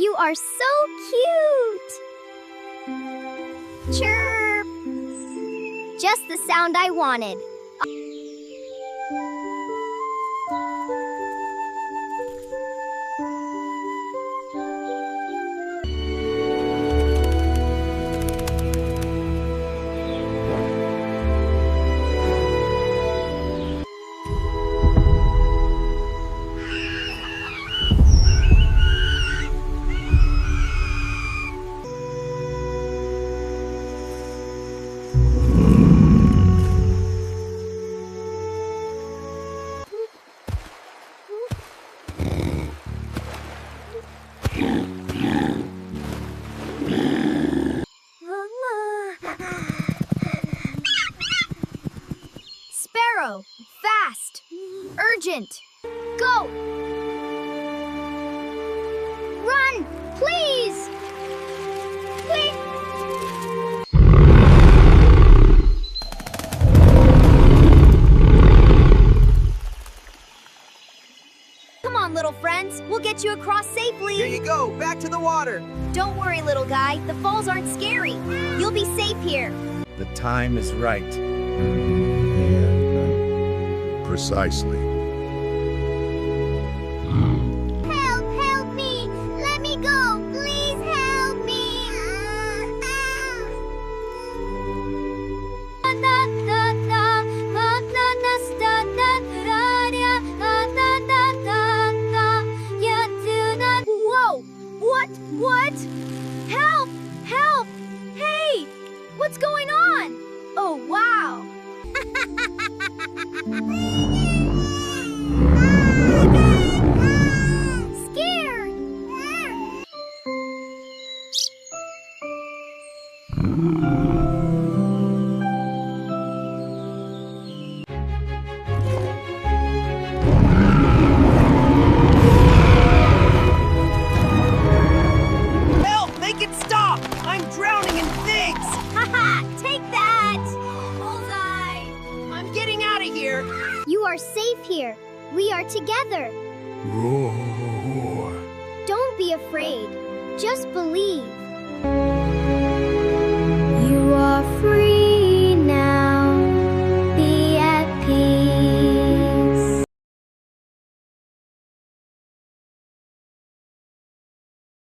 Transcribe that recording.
You are so cute! Chirp! Just the sound I wanted. Sparrow, fast! Urgent! Go! Run, please! Please! Come on, little friends. We'll get you across safely. Here you go, back to the water. Don't worry, little guy. The falls aren't scary. You'll be safe here. The time is right. Precisely. Help me! Let me go! Please help me! Whoa! What? Help! Help! Hey! What's going on? Oh, wow! Scared! Help! Make it stop! I'm drowning in things! Haha! Take that! Bullseye! I'm getting out of here! You are safe here. We are together. Roar. Don't be afraid. Just believe.